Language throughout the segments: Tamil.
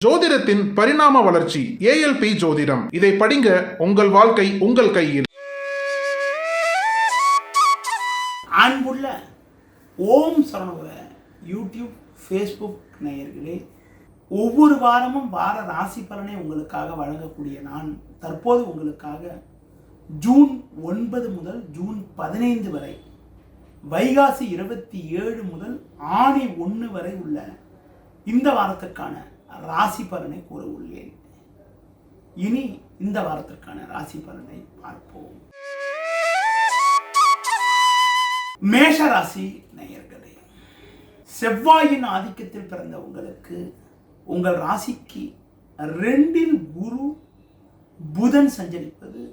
ஜோதிடத்தின் பரிணாம வளர்ச்சி ஏஎல்பி ஜோதிடம். இதை படிங்க, உங்கள் வாழ்க்கை உங்கள் கையில். அன்புள்ள ஓம் சரவண யூடியூப் ஃபேஸ்புக் நேயர்களே, ஒவ்வொரு வாரமும் வார ராசி பலனை உங்களுக்காக வழங்கக்கூடிய நான் தற்போது உங்களுக்காக ஜூன் 9 முதல் ஜூன் 15 வரை, வைகாசி 27 முதல் ஆணி 1 வரை உள்ள இந்த வாரத்திற்கான ராசி பலனை கூற உள்ளேன். இனி இந்த வாரத்திற்கான ராசி பலனை பார்ப்போம். மேஷ ராசி நேயர்களே, செவ்வாயின் ஆதிக்கத்தில் பிறந்த உங்களுக்கு உங்கள் ராசிக்கு 2இல் குரு புதன் சஞ்சரிப்பது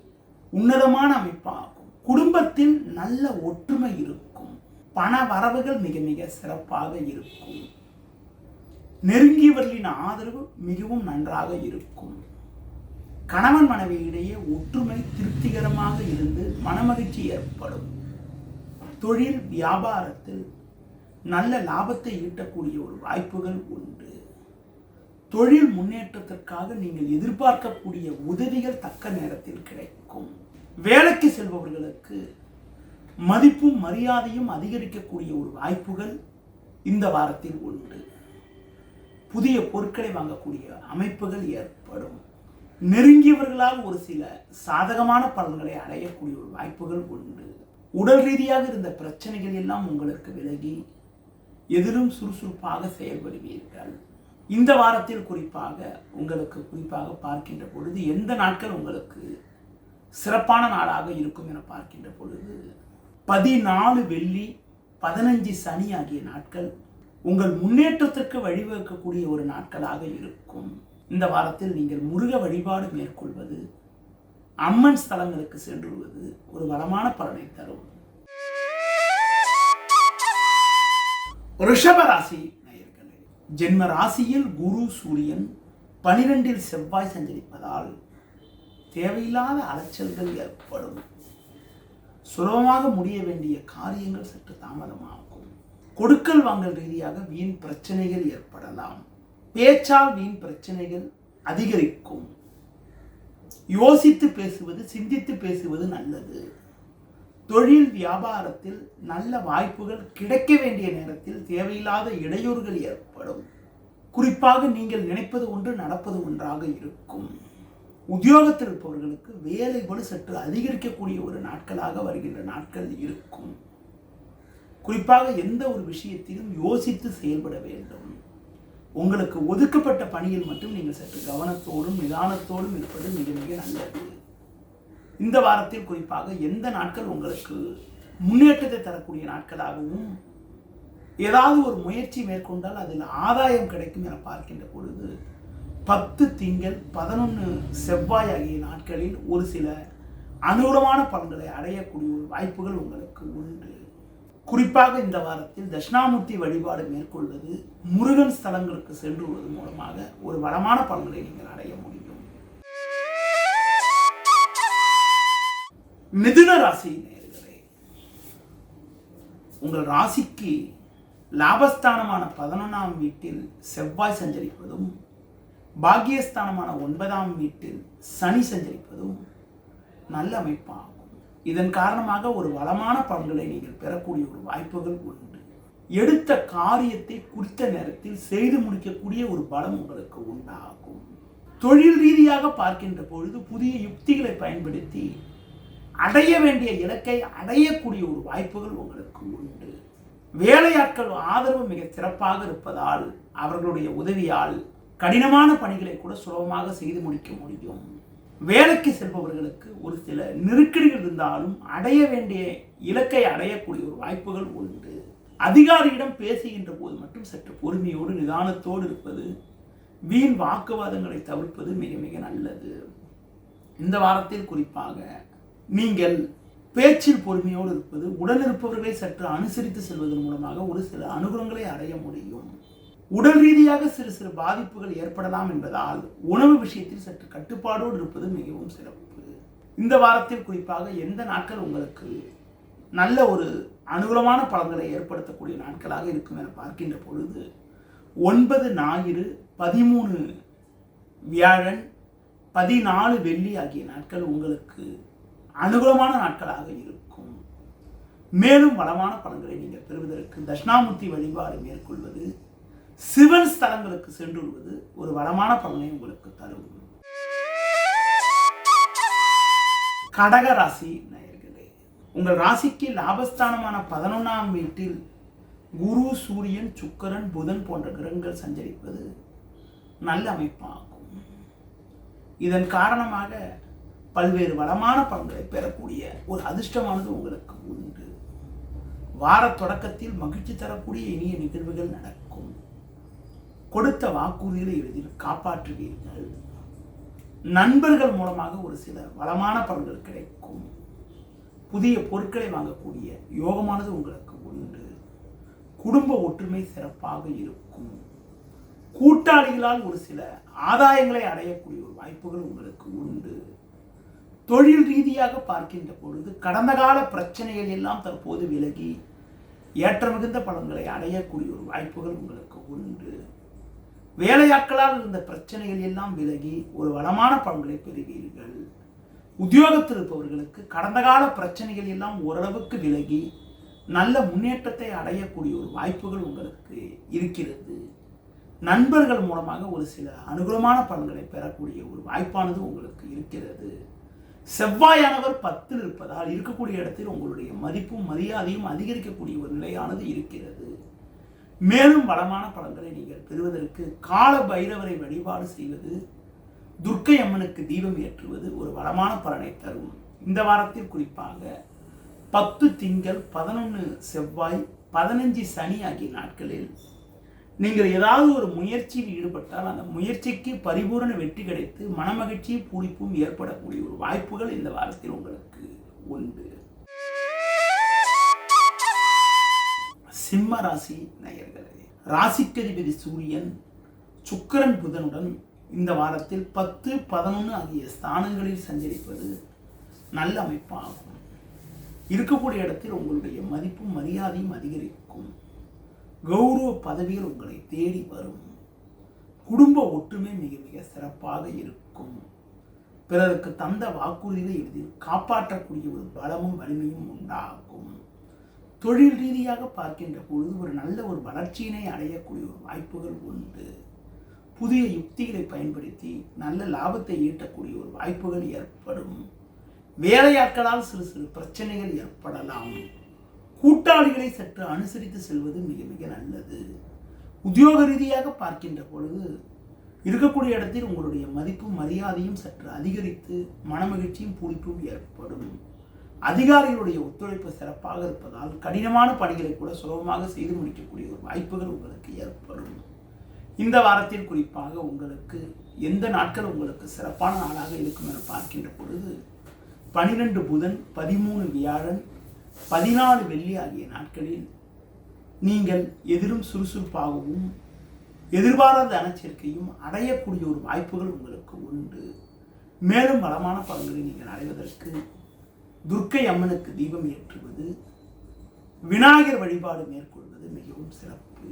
உன்னதமான அமைப்பாகும். குடும்பத்தில் நல்ல ஒற்றுமை இருக்கும். பண வரவுகள் மிக மிக சிறப்பாக இருக்கும். நெருங்கியவர்களின் ஆதரவு மிகவும் நன்றாக இருக்கும். கணவன் மனைவியிடையே ஒற்றுமை திருப்திகரமாக இருந்து மனமகிழ்ச்சி ஏற்படும். தொழில் வியாபாரத்தில் நல்ல லாபத்தை ஈட்டக்கூடிய ஒரு வாய்ப்புகள் உண்டு. தொழில் முன்னேற்றத்திற்காக நீங்கள் எதிர்பார்க்கக்கூடிய உதவிகள் தக்க நேரத்தில் கிடைக்கும். வேலைக்கு செல்பவர்களுக்கு மதிப்பும் மரியாதையும் அதிகரிக்கக்கூடிய ஒரு வாய்ப்புகள் இந்த வாரத்தில் உண்டு. புதிய பொருட்களை வாங்கக்கூடிய அமைப்புகள் ஏற்படும். நெருங்கியவர்களால் ஒரு சில சாதகமான பலன்களை அடையக்கூடிய ஒரு வாய்ப்புகள் உண்டு. உடல் ரீதியாக இருந்த பிரச்சனைகள் எல்லாம் உங்களுக்கு விலகி எதிலும் சுறுசுறுப்பாக செயல்படுவீர்கள். இந்த வாரத்தில் குறிப்பாக பார்க்கின்ற பொழுது எந்த நாட்கள் உங்களுக்கு சிறப்பான நாளாக இருக்கும் என பார்க்கின்ற பொழுது 14 வெள்ளி 15 சனி ஆகிய நாட்கள் உங்கள் முன்னேற்றத்திற்கு வழிவகுக்கக்கூடிய ஒரு நாட்களாக இருக்கும். இந்த வாரத்தில் நீங்கள் முருக வழிபாடு மேற்கொள்வது, அம்மன் ஸ்தலங்களுக்கு சென்றுவது ஒரு வளமான பலனை தரும். ரிஷப ராசி நேயர்களே, ஜென்ம ராசியில் குரு சூரியன் 12இல் செவ்வாய் சஞ்சரிப்பதால் தேவையில்லாத அலைச்சல்கள் ஏற்படும். சுலபமாக முடிய வேண்டிய காரியங்கள் சற்று தாமதமாகும். கொடுக்கல் வாங்கல் ரீதியாக வீண் பிரச்சனைகள் ஏற்படலாம். பேச்சால் வீண் பிரச்சனைகள் அதிகரிக்கும். யோசித்து பேசுவது, சிந்தித்து பேசுவது நல்லது. தொழில் வியாபாரத்தில் நல்ல வாய்ப்புகள் கிடைக்க வேண்டிய நேரத்தில் தேவையில்லாத இடையூறுகள் ஏற்படும். குறிப்பாக நீங்கள் நினைப்பது ஒன்று நடப்பது ஒன்றாக இருக்கும். உத்தியோகத்தில் இருப்பவர்களுக்கு வேலை பளு சற்று அதிகரிக்கக்கூடிய ஒரு நாட்களாக வருகின்ற நாட்கள் இருக்கும். குறிப்பாக எந்த ஒரு விஷயத்திலும் யோசித்து செயல்பட வேண்டும். உங்களுக்கு ஒதுக்கப்பட்ட பணியில் மட்டும் நீங்கள் சற்று கவனத்தோடும் நிதானத்தோடும் இருப்பது மிக மிக நல்லது. இந்த வாரத்தில் குறிப்பாக எந்த நாட்கள் உங்களுக்கு முன்னேற்றத்தை தரக்கூடிய நாட்களாகவும், ஏதாவது ஒரு முயற்சி மேற்கொண்டால் அதில் ஆதாயம் கிடைக்கும் என பார்க்கின்ற பொழுது 10 திங்கள் 11 செவ்வாய் ஆகிய நாட்களில் ஒரு சில அனுகூலமான பலன்களை அடையக்கூடிய ஒரு வாய்ப்புகள் உங்களுக்கு உண்டு. குறிப்பாக இந்த வாரத்தில் தட்சிணாமூர்த்தி வழிபாடு மேற்கொள்வது, முருகன் ஸ்தலங்களுக்கு சென்றுவது மூலமாக ஒரு வளமான பலன்களை நீங்கள் அடைய முடியும். மிதுன ராசி நேயர்களே, உங்கள் ராசிக்கு லாபஸ்தானமான 11ஆம் வீட்டில் செவ்வாய் சஞ்சரிப்பதும், பாக்கியஸ்தானமான 9ஆம் வீட்டில் சனி சஞ்சரிப்பதும் நல்ல அமைப்பாகும். இதன் காரணமாக ஒரு வளமான பலன்களை நீங்கள் பெறக்கூடிய ஒரு வாய்ப்புகள் உண்டு. எடுத்த காரியத்தை குறித்த நேரத்தில் செய்து முடிக்கக்கூடிய ஒரு பலம் உங்களுக்கு உண்டாகும். தொழில் ரீதியாக பார்க்கின்ற பொழுது புதிய யுக்திகளை பயன்படுத்தி அடைய வேண்டிய இலக்கை அடையக்கூடிய ஒரு வாய்ப்புகள் உங்களுக்கு உண்டு. வேலையாட்கள் ஆதரவு மிக சிறப்பாக இருப்பதால் அவர்களுடைய உதவியால் கடினமான பணிகளை கூட சுலபமாக செய்து முடிக்க முடியும். வேலைக்கு செல்பவர்களுக்கு ஒரு சில நெருக்கடிகள் இருந்தாலும் அடைய வேண்டிய இலக்கை அடையக்கூடிய ஒரு வாய்ப்புகள் உண்டு. அதிகாரியிடம் பேசுகின்ற போது மட்டும் சற்று பொறுமையோடு நிதானத்தோடு இருப்பது, வீண் வாக்குவாதங்களை தவிர்ப்பது மிக மிக நல்லது. இந்த வாரத்தில் குறிப்பாக நீங்கள் பேச்சில் பொறுமையோடு இருப்பது, உடன் இருப்பவர்களை சற்று அனுசரித்து செல்வதன் மூலமாக ஒரு சில அனுகூலங்களை அடைய முடியும். உடல் ரீதியாக சிறு சிறு பாதிப்புகள் ஏற்படலாம் என்பதால் உணவு விஷயத்தில் சற்று கட்டுப்பாடோடு இருப்பது மிகவும் சிறப்பு. இந்த வாரத்தில் குறிப்பாக எந்த நாட்கள் உங்களுக்கு நல்ல ஒரு அனுகூலமான பலன்களை ஏற்படுத்தக்கூடிய நாட்களாக இருக்கும் என பார்க்கின்ற பொழுது 9 ஞாயிறு, 13 வியாழன் 14 வெள்ளி ஆகிய நாட்கள் உங்களுக்கு அனுகூலமான நாட்களாக இருக்கும். மேலும் வளமான பலன்களை நீங்கள் பெறுவதற்கு தட்சிணாமூர்த்தி வழிபாடு மேற்கொள்வது, சிவன் ஸ்தலங்களுக்கு சென்றுவது ஒரு வளமான பலனை உங்களுக்கு தரும். கடக ராசி நேயர்களே, உங்கள் ராசிக்கு லாபஸ்தானமான 11ஆம் வீட்டில் குரு, சூரியன், சுக்கிரன், புதன் போன்ற கிரகங்கள் சஞ்சரிப்பது நல்ல அமைப்பாகும். இதன் காரணமாக பல்வேறு வளமான பலன்களை பெறக்கூடிய ஒரு அதிர்ஷ்டமானது உங்களுக்கு உண்டு. வார தொடக்கத்தில் மகிழ்ச்சி தரக்கூடிய இனிய நிகழ்வுகள் நடக்கும். கொடுத்த வாக்குறுதிகளை எளிதில் காப்பாற்றுவீர்கள். நண்பர்கள் மூலமாக ஒரு சில வளமான பலன்கள் கிடைக்கும். புதிய பொருட்களை வாங்கக்கூடிய யோகமானது உங்களுக்கு உண்டு. குடும்ப ஒற்றுமை சிறப்பாக இருக்கும். கூட்டாளிகளால் ஒரு சில ஆதாயங்களை அடையக்கூடிய ஒரு வாய்ப்புகள் உங்களுக்கு உண்டு. தொழில் ரீதியாக பார்க்கின்ற பொழுது கடந்த கால பிரச்சனைகள் எல்லாம் தற்போது விலகி ஏற்ற மிகுந்த பலன்களை அடையக்கூடிய ஒரு வாய்ப்புகள் உங்களுக்கு உண்டு. வேலையாட்களால் இருந்த பிரச்சனைகள் எல்லாம் விலகி ஒரு வளமான பலன்களை பெறுவீர்கள். உத்தியோகத்தில் இருப்பவர்களுக்கு கடந்த கால பிரச்சனைகள் எல்லாம் ஓரளவுக்கு விலகி நல்ல முன்னேற்றத்தை அடையக்கூடிய ஒரு வாய்ப்புகள் உங்களுக்கு இருக்கிறது. நண்பர்கள் மூலமாக ஒரு சில அனுகூலமான பலன்களை பெறக்கூடிய ஒரு வாய்ப்பானது உங்களுக்கு இருக்கிறது. செவ்வாயானவர் 10 இருப்பதால் இருக்கக்கூடிய இடத்தில் உங்களுடைய மதிப்பும் மரியாதையும் அதிகரிக்கக்கூடிய ஒரு நிலையானது இருக்கிறது. மேலும் வளமான பலன்களை நீங்கள் பெறுவதற்கு கால பைரவரை வழிபாடு செய்வது, துர்க்கை அம்மனுக்கு தீபம் ஏற்றுவது ஒரு வளமான பலனை தரும். இந்த வாரத்தில் குறிப்பாக 10 திங்கள், 11 செவ்வாய், 15 சனி ஆகிய நாட்களில் நீங்கள் ஏதாவது ஒரு முயற்சியில் ஈடுபட்டால் அந்த முயற்சிக்கு பரிபூரண வெற்றி கிடைத்து மனமகிழ்ச்சியும் பூரிப்பும் ஏற்படக்கூடிய ஒரு வாய்ப்புகள் இந்த வாரத்தில் உங்களுக்கு உண்டு. சிம்ம ராசி நேயர்களே, ராசிக்கதிபதி சூரியன், சுக்கிரன், புதனுடன் இந்த வாரத்தில் 10, 11 ஆகிய ஸ்தானங்களில் சஞ்சரிப்பது நல்ல அமைப்பாகும். இருக்கக்கூடிய இடத்தில் உங்களுடைய மதிப்பும் மரியாதையும் அதிகரிக்கும். கௌரவ பதவிகள் உங்களை தேடி வரும். குடும்ப ஒற்றுமை மிக மிக சிறப்பாக இருக்கும். பிறருக்கு தந்த வாக்குறுதிகளை எளிதில் காப்பாற்றக்கூடிய ஒரு பலமும் வலிமையும் உண்டாகும். தொழில் ரீதியாக பார்க்கின்ற பொழுது ஒரு நல்ல ஒரு வளர்ச்சியினை அடையக்கூடிய ஒரு வாய்ப்புகள் உண்டு. புதிய யுக்திகளை பயன்படுத்தி நல்ல லாபத்தை ஈட்டக்கூடிய ஒரு வாய்ப்புகள் ஏற்படும். வேலையாட்களால் சிறு சிறு பிரச்சனைகள் ஏற்படலாம். கூட்டாளிகளை சற்று அனுசரித்து செல்வது மிக மிக நல்லது. உத்தியோக ரீதியாக பார்க்கின்ற பொழுது இருக்கக்கூடிய இடத்தில் உங்களுடைய மதிப்பும் மரியாதையும் சற்று அதிகரித்து மனமகிழ்ச்சியும் பூரிப்பும் ஏற்படும். அதிகாரிகளுடைய ஒத்துழைப்பு சிறப்பாக இருப்பதால் கடினமான பணிகளை கூட சுலபமாக செய்து முடிக்கக்கூடிய ஒரு வாய்ப்புகள் உங்களுக்கு ஏற்படும். இந்த வாரத்தில் குறிப்பாக உங்களுக்கு எந்த நாட்கள் உங்களுக்கு சிறப்பான நாளாக இருக்கும் என பார்க்கின்ற பொழுது 12 புதன், 13 வியாழன், 14 வெள்ளி ஆகிய நாட்களில் நீங்கள் எதிரும் சுறுசுறுப்பாகவும் எதிர்பாராத தனச்சேர்க்கையும் அடையக்கூடிய ஒரு வாய்ப்புகள் உங்களுக்கு உண்டு. மேலும் வளமான பலன்களை நீங்கள் அடைவதற்கு துர்க்கை அம்மனுக்கு தீபம் ஏற்றுவது, விநாயகர் வழிபாடு மேற்கொள்வது மிகவும் சிறப்பு.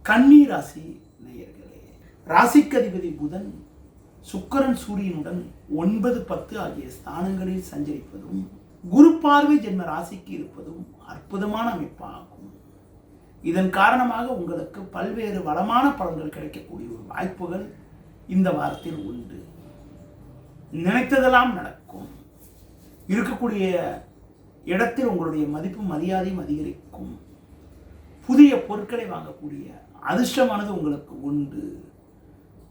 கன்னி ராசி நேயர்களே, ராசிக்கதிபதி புதன் சுக்கிரன் சூரியனுடன் 9, 10 ஆகிய ஸ்தானங்களில் சஞ்சரிப்பதும் குரு பார்வை ஜென்ம ராசிக்கு இருப்பதும் அற்புதமான அமைப்பாகும். இதன் காரணமாக உங்களுக்கு பல்வேறு வளமான பலன்கள் கிடைக்கக்கூடிய ஒரு வாய்ப்புகள் இந்த வாரத்தில் உண்டு. நினைத்ததெல்லாம் நடக்கும். இருக்கக்கூடிய இடத்தில் உங்களுடைய மதிப்பும் மரியாதையும் அதிகரிக்கும். புதிய பொருட்களை வாங்கக்கூடிய அதிர்ஷ்டமானது உங்களுக்கு உண்டு.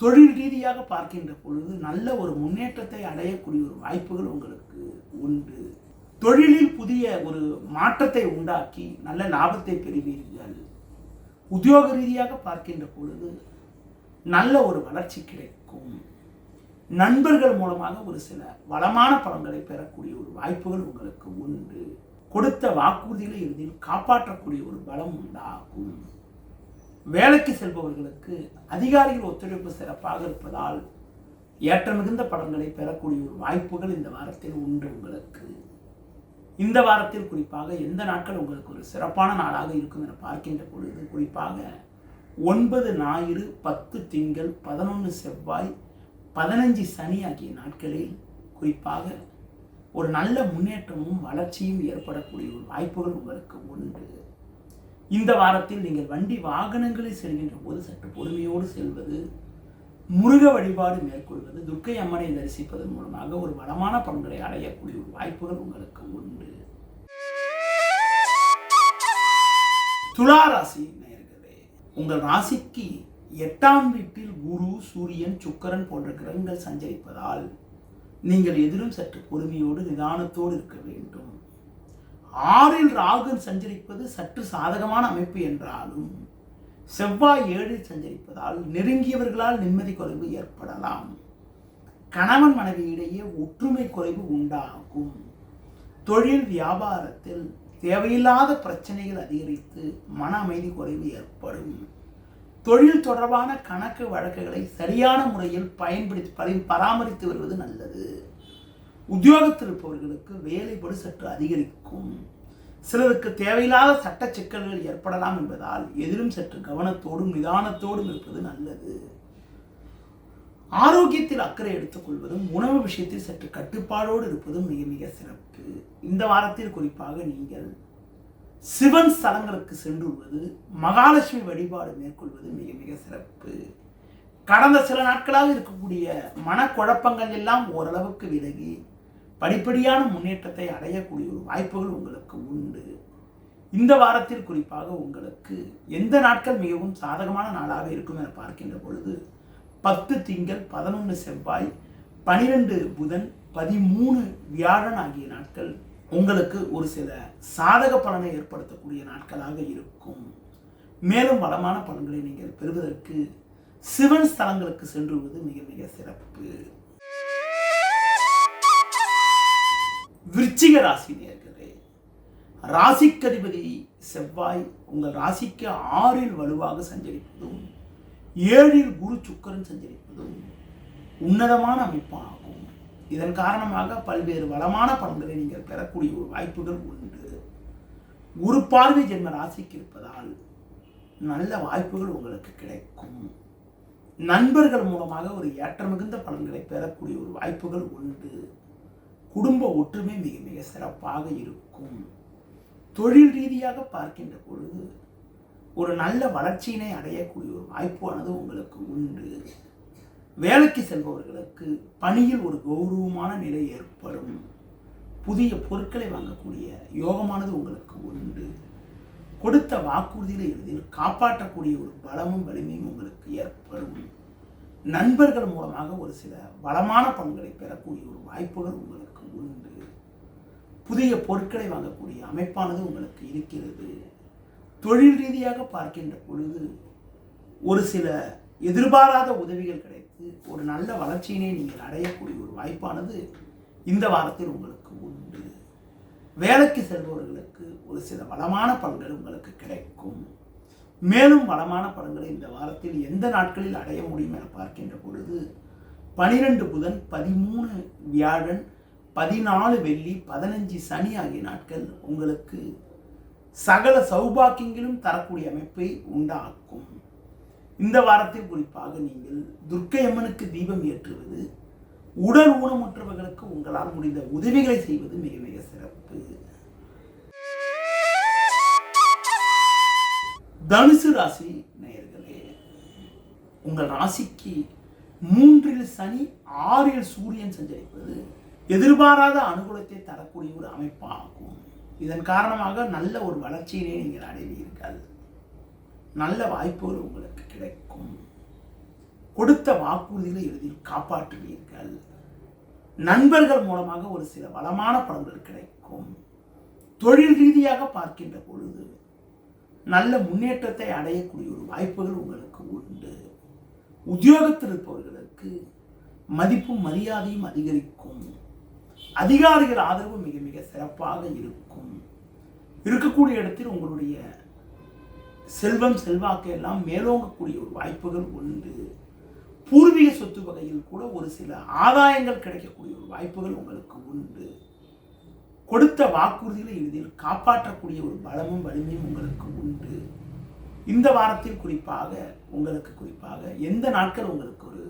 தொழில் ரீதியாக பார்க்கின்ற பொழுது நல்ல ஒரு முன்னேற்றத்தை அடையக்கூடிய ஒரு வாய்ப்புகள் உங்களுக்கு உண்டு. தொழிலில் புதிய ஒரு மாற்றத்தை உண்டாக்கி நல்ல லாபத்தை பெறுவீர்கள். உத்தியோக ரீதியாக பார்க்கின்ற பொழுது நல்ல ஒரு வளர்ச்சி கிடைக்கும். நண்பர்கள் மூலமாக ஒரு சில வளமான பலன்களை பெறக்கூடிய ஒரு வாய்ப்புகள் உங்களுக்கு உண்டு. கொடுத்த வாக்குறுதிகளை எளிதில் காப்பாற்றக்கூடிய ஒரு பலம் உண்டாகும். வேலைக்கு செல்பவர்களுக்கு அதிகாரிகள் ஒத்துழைப்பு சிறப்பாக இருப்பதால் ஏற்ற மிகுந்த பலன்களை பெறக்கூடிய ஒரு வாய்ப்புகள் இந்த வாரத்தில் உண்டு உங்களுக்கு. இந்த வாரத்தில் குறிப்பாக எந்த நாட்கள் உங்களுக்கு ஒரு சிறப்பான நாளாக இருக்கும் என பார்க்கின்ற பொழுது குறிப்பாக 9 ஞாயிறு, 10 திங்கள், 11 செவ்வாய், 15 சனி ஆகிய நாட்களில் குறிப்பாக ஒரு நல்ல முன்னேற்றமும் வளர்ச்சியும் ஏற்படக்கூடிய ஒரு வாய்ப்புகள் உங்களுக்கு உண்டு. இந்த வாரத்தில் நீங்கள் வண்டி வாகனங்களில் செல்கின்ற போது சற்று பொறுமையோடு செல்வது, முருக வழிபாடு மேற்கொள்வது, துர்க்கை அம்மனை தரிசிப்பதன் மூலமாக ஒரு வளமான பலன்களை அடையக்கூடிய ஒரு வாய்ப்புகள் உங்களுக்கு உண்டு. துலா ராசி நேயர்களே, உங்கள் ராசிக்கு 8ஆம் வீட்டில் குரு, சூரியன், சுக்கிரன் போன்ற கிரகங்கள் சஞ்சரிப்பதால் நீங்கள் எதிலும் சற்று பொறுமையோடு நிதானத்தோடு இருக்க வேண்டும். 6இல் ராகு சஞ்சரிப்பது சற்று சாதகமான அமைப்பு என்றாலும் செவ்வாய் 7இல் சஞ்சரிப்பதால் நெருங்கியவர்களால் நிம்மதி குறைவு ஏற்படலாம். கணவன் மனைவியிடையே ஒற்றுமை குறைவு உண்டாகும். தொழில் வியாபாரத்தில் தேவையில்லாத பிரச்சனைகள் அதிகரித்து மன அமைதி குறைவு ஏற்படும். தொழில் தொடர்பான கணக்கு வழக்குகளை சரியான முறையில் பராமரித்து வருவது நல்லது. உத்தியோகத்தில் இருப்பவர்களுக்கு வேலைப்படு சற்று அதிகரிக்கும். சிலருக்கு தேவையில்லாத சட்ட சிக்கல்கள் ஏற்படலாம் என்பதால் எதிலும் சற்று கவனத்தோடும் நிதானத்தோடும் இருப்பது நல்லது. ஆரோக்கியத்தில் அக்கறை எடுத்துக்கொள்வதும் உணவு விஷயத்தில் சற்று கட்டுப்பாடோடு இருப்பதும் மிக மிக சிறப்பு. இந்த வாரத்தில் குறிப்பாக நீங்கள் சிவன் ஸ்தலங்களுக்கு சென்றுவது, மகாலட்சுமி வழிபாடு மேற்கொள்வது மிக மிக சிறப்பு. கடந்த சில நாட்களாக இருக்கக்கூடிய மனக்குழப்பங்கள் எல்லாம் ஓரளவுக்கு விலகி படிப்படியான முன்னேற்றத்தை அடையக்கூடிய ஒரு வாய்ப்புகள் உங்களுக்கு உண்டு. இந்த வாரத்தில் குறிப்பாக உங்களுக்கு எந்த நாட்கள் மிகவும் சாதகமான நாளாக இருக்கும் என பார்க்கின்ற பொழுது 10 திங்கள், 11 செவ்வாய், 12 புதன், 13 வியாழன் ஆகிய நாட்கள் உங்களுக்கு ஒரு சில சாதக பலனை ஏற்படுத்தக்கூடிய நாட்களாக இருக்கும். மேலும் வளமான பலன்களை நீங்கள் பெறுவதற்கு சிவன் ஸ்தலங்களுக்கு சென்றுவது மிக மிக சிறப்பு. விருச்சிக ராசி நேயர்களே, ராசிக்கதிபதி செவ்வாய் உங்கள் ராசிக்கு 6இல் வலுவாக சஞ்சரிப்பதும் 7இல் குரு சுக்கிரன் சஞ்சரிப்பதும் உன்னதமான அமைப்பாகும். இதன் காரணமாக பல்வேறு வளமான பலன்களை நீங்கள் பெறக்கூடிய ஒரு வாய்ப்புகள் உண்டு. குரு பார்வை ஜென்ம ராசிக்கு இருப்பதால் நல்ல வாய்ப்புகள் உங்களுக்கு கிடைக்கும். நண்பர்கள் மூலமாக ஒரு ஏற்ற மிகுந்த பலன்களை பெறக்கூடிய ஒரு வாய்ப்புகள் உண்டு. குடும்ப ஒற்றுமை மிக மிக சிறப்பாக இருக்கும். தொழில் ரீதியாக பார்க்கின்ற பொழுது ஒரு நல்ல வளர்ச்சியினை அடையக்கூடிய ஒரு வாய்ப்பானது உங்களுக்கு உண்டு. வேலைக்கு செல்பவர்களுக்கு பணியில் ஒரு கௌரவமான நிலை ஏற்படும். புதிய பொருட்களை வாங்கக்கூடிய யோகமானது உங்களுக்கு உண்டு. கொடுத்த வாக்குறுதியில் எளிதில் காப்பாற்றக்கூடிய ஒரு பலமும் வலிமையும் உங்களுக்கு ஏற்படும். நண்பர்கள் மூலமாக ஒரு சில வளமான பலன்களை பெறக்கூடிய ஒரு வாய்ப்புகள் உங்களுக்கு உண்டு. புதிய பொருட்களை வாங்கக்கூடிய அமைப்பானது உங்களுக்கு இருக்கிறது. தொழில் ரீதியாக பார்க்கின்ற பொழுது ஒரு சில எதிர்பாராத உதவிகள் கிடைத்து ஒரு நல்ல வளர்ச்சியினை நீங்கள் அடையக்கூடிய ஒரு வாய்ப்பானது இந்த வாரத்தில் உங்களுக்கு உண்டு. வேலைக்கு செல்பவர்களுக்கு ஒரு சில வளமான பலன்கள் உங்களுக்கு கிடைக்கும். மேலும் வளமான பலன்களை இந்த வாரத்தில் எந்த நாட்களில் அடைய முடியும் என பார்க்கின்ற பொழுது 12 புதன், 13 வியாழன், 14 வெள்ளி, 15 சனி ஆகிய நாட்கள் உங்களுக்கு சகல சௌபாக்கியங்களும் தரக்கூடிய அமைப்பை உண்டாக்கும். இந்த வாரத்தில் குறிப்பாக நீங்கள் துர்க்கை அம்மனுக்கு தீபம் ஏற்றுவது, உடல் ஊனமுற்றவர்களுக்கு உங்களால் முடிந்த உதவிகளை செய்வது மிக மிக சிறப்பு. தனுசு ராசி நேயர்களே, உங்கள் ராசிக்கு 3இல் சனி, 6இல் சூரியன் சஞ்சரிப்பது எதிர்பாராத அனுகூலத்தை தரக்கூடிய ஒரு அமைப்பாகும். இதன் காரணமாக நல்ல ஒரு வளர்ச்சியினை நீங்கள் அடைவீர்கள். நல்ல வாய்ப்புகள் உங்களுக்கு கிடைக்கும். கொடுத்த வாக்குறுதிகளை எளிதில் காப்பாற்றுவீர்கள். நண்பர்கள் மூலமாக ஒரு சில வளமான பலன்கள் கிடைக்கும். தொழில் ரீதியாக பார்க்கின்ற பொழுது நல்ல முன்னேற்றத்தை அடையக்கூடிய ஒரு வாய்ப்புகள் உங்களுக்கு உண்டு. உத்தியோகத்தில் இருப்பவர்களுக்கு மதிப்பும் மரியாதையும் அதிகரிக்கும். அதிகாரிகள் ஆதரவு மிக மிக சிறப்பாக இருக்கும். இருக்கக்கூடிய இடத்தில் உங்களுடைய செல்வம் செல்வாக்கு எல்லாம் மேலோங்கக்கூடிய ஒரு வாய்ப்புகள் உண்டு. பூர்வீக சொத்து வகையில் கூட ஒரு சில ஆதாயங்கள் கிடைக்கக்கூடிய ஒரு வாய்ப்புகள் உங்களுக்கு உண்டு. கொடுத்த வாக்குறுதிகளை எளிதில் காப்பாற்றக்கூடிய ஒரு பலமும் வலிமையும் உங்களுக்கு உண்டு. இந்த வாரத்தில் குறிப்பாக எந்த நாட்கள் உங்களுக்கு ஒரு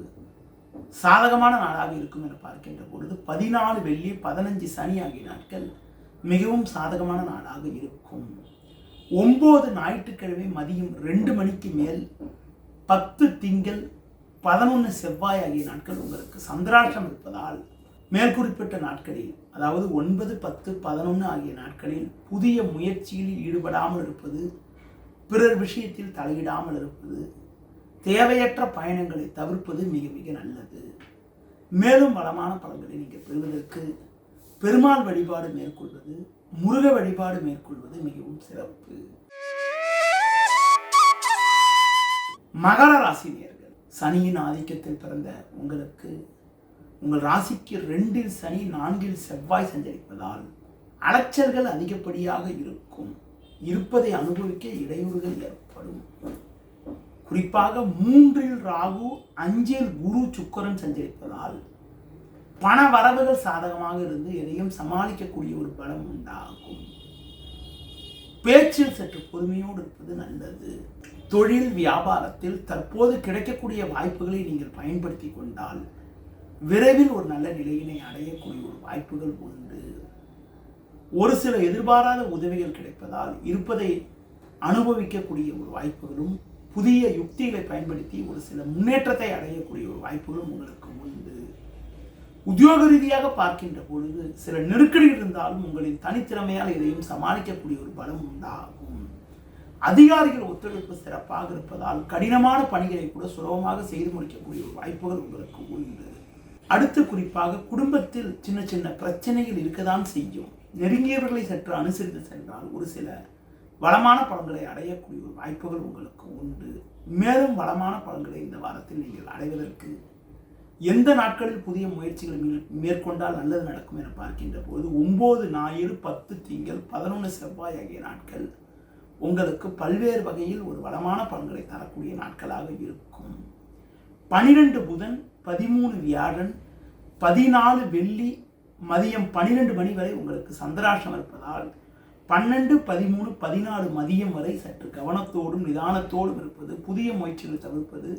சாதகமான நாளாக இருக்கும் என பார்க்கின்ற பொழுது 14 வெள்ளி 15 சனி ஆகிய நாட்கள் மிகவும் சாதகமான நாளாக இருக்கும். 9 ஞாயிற்றுக்கிழமை மதியம் 2 மணிக்கு மேல், 10 திங்கள் 11 செவ்வாய் ஆகிய நாட்கள் உங்களுக்கு சந்திராஷ்டம் இருப்பதால் மேற்குறிப்பிட்ட நாட்களில், அதாவது 9, 10, 11 ஆகிய நாட்களில் புதிய முயற்சியில் ஈடுபடாமல் இருப்பது, பிறர் விஷயத்தில் தலையிடாமல் இருப்பது, தேவையற்ற பயணங்களை தவிர்ப்பது மிக மிக நல்லது. மேலும் வளமான பலன்களை நீங்கள் பெறுவதற்கு பெருமாள் வழிபாடு மேற்கொள்வது, முருக வழிபாடு மேற்கொள்வது மிகவும் சிறப்பு. மகர ராசி நேயர்கள், சனியின் ஆதிக்கத்தில் பிறந்த உங்களுக்கு உங்கள் ராசிக்கு 2இல் சனி 4இல் செவ்வாய் சஞ்சரிப்பதால் அலைச்சல்கள் அதிகப்படியாக இருக்கும். இருப்பதை அனுபவிக்க இடையூறுகள் ஏற்படும். குறிப்பாக 3இல் ராகு, 5இல் குரு சுக்கிரன் சஞ்சரிப்பதால் பண வரவுகள் சாதகமாக இருந்து எதையும் சமாளிக்கக்கூடிய ஒரு பலம் உண்டாகும். பேச்சில் சற்று பொறுமையோடு இருப்பது நல்லது. தொழில் வியாபாரத்தில் தற்போது கிடைக்கக்கூடிய வாய்ப்புகளை நீங்கள் பயன்படுத்தி கொண்டால் விரைவில் ஒரு நல்ல நிலையினை அடையக்கூடிய ஒரு வாய்ப்புகள் உண்டு. ஒரு சில எதிர்பாராத உதவிகள் கிடைப்பதால் இருப்பதை அனுபவிக்கக்கூடிய ஒரு வாய்ப்புகளும், புதிய யுக்திகளை பயன்படுத்தி ஒரு சில முன்னேற்றத்தை அடையக்கூடிய ஒரு வாய்ப்புகளும் உங்களுக்கு உண்டு. உத்தியோக ரீதியாக பார்க்கின்ற பொழுது சில நெருக்கடிகள் இருந்தாலும் உங்களின் தனித்திறமையால் இதையும் சமாளிக்கக்கூடிய ஒரு பலம் உண்டாகும். அதிகாரிகள் ஒத்துழைப்பு சிறப்பாக இருப்பதால் கடினமான பணிகளை கூட சுலபமாக செய்து முடிக்கக்கூடிய ஒரு வாய்ப்புகள் உங்களுக்கு உண்டு. அடுத்து குறிப்பாக குடும்பத்தில் சின்ன சின்ன பிரச்சனைகள் இருக்கதான் செய்யும். நெருங்கியவர்களை சற்று அனுசரித்து சென்றால் ஒரு சில வளமான பலன்களை அடையக்கூடிய ஒரு வாய்ப்புகள் உங்களுக்கு உண்டு. மேலும் வளமான பலன்களை இந்த வாரத்தில் நீங்கள் அடைவதற்கு எந்த நாட்களில் புதிய முயற்சிகளை மேற்கொண்டால் நல்லது நடக்கும் என பார்க்கின்ற போது 9 ஞாயிறு, 10 திங்கள், 11 செவ்வாய் ஆகிய நாட்கள் உங்களுக்கு பல்வேறு வகையில் ஒரு வளமான பலன்களை தரக்கூடிய நாட்களாக இருக்கும். 12 புதன், 13 வியாழன், 14 வெள்ளி மதியம் 12 மணி வரை உங்களுக்கு சந்திராஷ்டம் இருப்பதால் 12, 13, 14 மதியம் வரை சற்று கவனத்தோடும் நிதானத்தோடும் இருப்பது, புதிய முயற்சிகளை தவிர்ப்பது,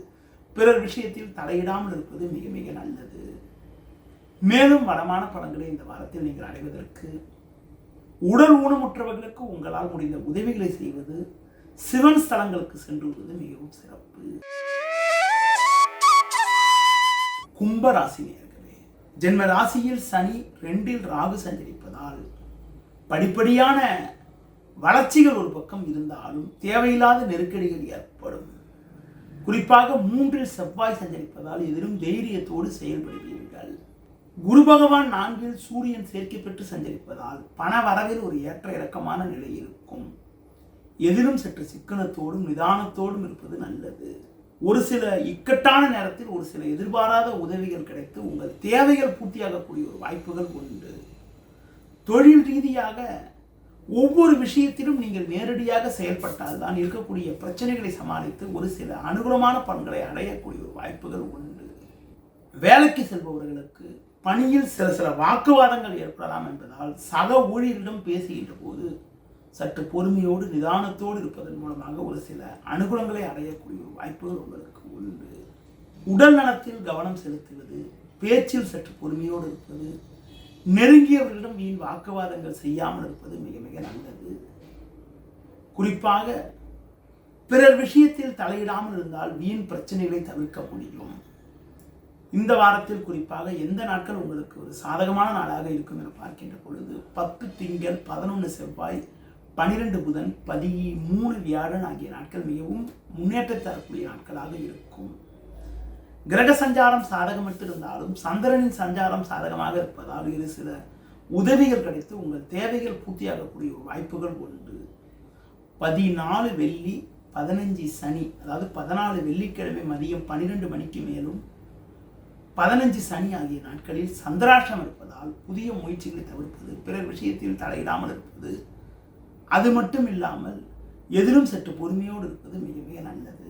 பிறர் விஷயத்தில் தலையிடாமல் இருப்பது மிக மிக நல்லது. மேலும் வளமான பலன்களை இந்த வாரத்தில் நீங்கள் அடைவதற்கு உடல் ஊனமுற்றவர்களுக்கு உங்களால் முடிந்த உதவிகளை செய்வது, சிவன் ஸ்தலங்களுக்கு சென்று வருவது மிகவும் சிறப்பு. கும்பராசி நேயர்களே, ஜென்ம ராசியில் சனி, 2இல் ராகு சஞ்சரிப்பதால் படிப்படியான வளர்ச்சிகள் ஒரு பக்கம் இருந்தாலும் தேவையில்லாத நெருக்கடிகள் ஏற்படும். குறிப்பாக 3இல் செவ்வாய் சஞ்சரிப்பதால் எதிலும் தைரியத்தோடு செயல்படுவீர்கள். குரு பகவான் 4இல் சூரியன் சேர்க்கை பெற்று சஞ்சரிப்பதால் பண வரவில் ஒரு ஏற்ற இறக்கமான நிலை இருக்கும். எதிலும் சற்று சிக்கனத்தோடும் நிதானத்தோடும் இருப்பது நல்லது. ஒரு சில இக்கட்டான நேரத்தில் ஒரு சில எதிர்பாராத உதவிகள் கிடைத்து உங்கள் தேவைகள் பூர்த்தியாகக்கூடிய ஒரு வாய்ப்புகள் உண்டு. தொழில் ரீதியாக ஒவ்வொரு விஷயத்திலும் நீங்கள் நேரடியாக செயல்பட்டால் தான் இருக்கக்கூடிய பிரச்சனைகளை சமாளித்து ஒரு சில அனுகூலமான பலன்களை அடையக்கூடிய ஒரு வாய்ப்புகள் உண்டு. வேலைக்கு செல்பவர்களுக்கு பணியில் சில வாக்குவாதங்கள் ஏற்படலாம் என்பதால் சக ஊழியரிடம் பேசுகின்ற போது சற்று பொறுமையோடு நிதானத்தோடு இருப்பதன் மூலமாக ஒரு சில அனுகூலங்களை அடையக்கூடிய ஒரு வாய்ப்புகள் உங்களுக்கு உண்டு. உடல் நலத்தில் கவனம் செலுத்துவது, பேச்சில் சற்று பொறுமையோடு இருப்பது, நெருங்கியவர்களிடம் வீண் வாக்குவாதங்கள் செய்யாமல் இருப்பது மிக மிக நல்லது. குறிப்பாக பிறர் விஷயத்தில் தலையிடாமல் இருந்தால் வீண் பிரச்சனைகளை தவிர்க்க முடியும். இந்த வாரத்தில் குறிப்பாக எந்த நாட்கள் உங்களுக்கு ஒரு சாதகமான நாளாக இருக்கும் என பார்க்கின்ற பொழுது 10 திங்கள், 11 செவ்வாய், 12 புதன், 13 வியாழன் ஆகிய நாட்கள் மிகவும் முன்னேற்றம் தரக்கூடிய நாட்களாக இருக்கும். கிரக சஞ்சாரம் சாதகமற்று இருந்தாலும் சந்திரனின் சஞ்சாரம் சாதகமாக இருப்பதால் இது சில உதவிகள் கிடைத்து உங்கள் தேவைகள் பூர்த்தியாகக்கூடிய வாய்ப்புகள் உண்டு. 14 வெள்ளி, 15 சனி, அதாவது 14 வெள்ளிக்கிழமை மதியம் 12 மணிக்கு மேலும் 15 சனி ஆகிய நாட்களில் சந்திராஷ்டம் இருப்பதால் புதிய முயற்சிகளை தவிர்ப்பது, பிறர் விஷயத்தில் தலையிடாமல் இருப்பது, அது மட்டும் இல்லாமல் எதிலும் சற்று பொறுமையோடு இருப்பது மிக மிக நல்லது.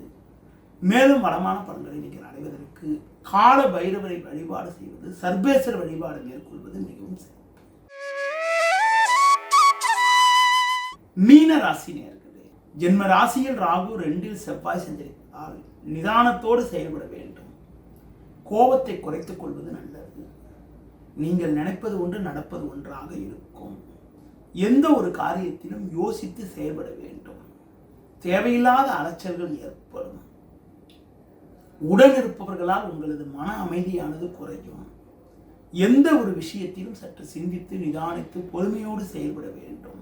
மேலும் வளமான பலன்களை நீங்கள் அடைவதற்கு கால பைரவரை வழிபாடு செய்வது, சர்வேஸ்வர வழிபாடு மேற்கொள்வது மிகவும் சிறப்பு. மீன ராசி நேயர்களே, ஜென்ம ராசியில் ராகு 2 செவ்வாய் சஞ்சரிப்பதால் நிதானத்தோடு செயல்பட வேண்டும். கோபத்தை குறைத்துக் கொள்வது நல்லது. நீங்கள் நினைப்பது ஒன்று, நடப்பது ஒன்றாக இருக்கும். எந்த ஒரு காரியத்திலும் யோசித்து செயல்பட வேண்டும். தேவையில்லாத அலைச்சல்கள் ஏற்படும். உடன் இருப்பவர்களால் உங்களது மன அமைதியானது குறையும். எந்த ஒரு விஷயத்திலும் சற்று சிந்தித்து நிதானித்து பொறுமையோடு செயல்பட வேண்டும்.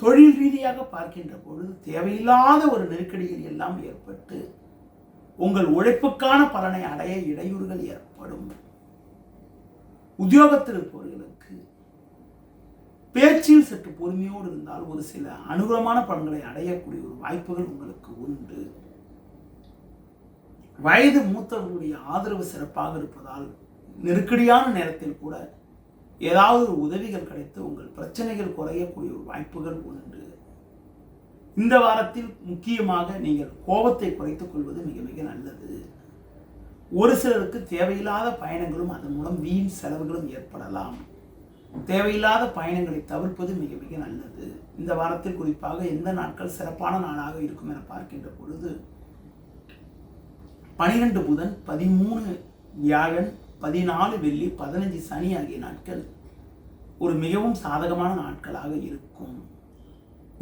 தொழில் ரீதியாக பார்க்கின்ற பொழுது தேவையில்லாத ஒரு நெருக்கடிகள் எல்லாம் ஏற்பட்டு உங்கள் உழைப்புக்கான பலனை அடைய இடையூறுகள் ஏற்படும். உத்தியோகத்தில் இருப்பவர்களுக்கு பேச்சில் சற்று பொறுமையோடு இருந்தால் ஒரு சில அனுகூலமான பலன்களை அடையக்கூடிய ஒரு வாய்ப்புகள் உங்களுக்கு உண்டு. வயது மூத்தவர்களுடைய ஆதரவு சிறப்பாக இருப்பதால் நெருக்கடியான நேரத்தில் கூட ஏதாவது ஒரு உதவிகள் கிடைத்து உங்கள் பிரச்சனைகள் குறையக்கூடிய ஒரு வாய்ப்புகள் உண்டு. இந்த வாரத்தில் முக்கியமாக நீங்கள் கோபத்தை குறைத்துக் கொள்வது மிக மிக நல்லது. ஒரு சிலருக்கு தேவையில்லாத பயணங்களும் அதன் மூலம் வீண் செலவுகளும் ஏற்படலாம். தேவையில்லாத பயணங்களை தவிர்ப்பது மிக மிக நல்லது. இந்த வாரத்தில் குறிப்பாக எந்த நாட்கள் சிறப்பான நாளாக இருக்கும் என பார்க்கின்ற பொழுது 12 புதன், 13 வியாழன், 14 வெள்ளி, 15 சனி ஆகிய நாட்கள் ஒரு மிகவும் சாதகமான நாட்களாக இருக்கும்.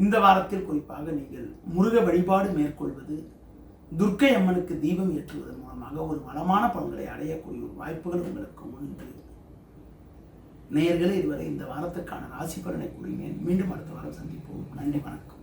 இந்த வாரத்தில் குறிப்பாக நீங்கள் முருக வழிபாடு மேற்கொள்வது, துர்க்கை அம்மனுக்கு தீபம் ஏற்றுவதன் மூலமாக ஒரு வளமான பலன்களை அடையக்கூடிய ஒரு வாய்ப்புகள் உங்களுக்கு உண்டு. நேயர்களே, இதுவரை இந்த வாரத்துக்கான ராசி பலனை கூறினேன். மீண்டும் அடுத்த வாரம் சந்திப்போம். நன்றி, வணக்கம்.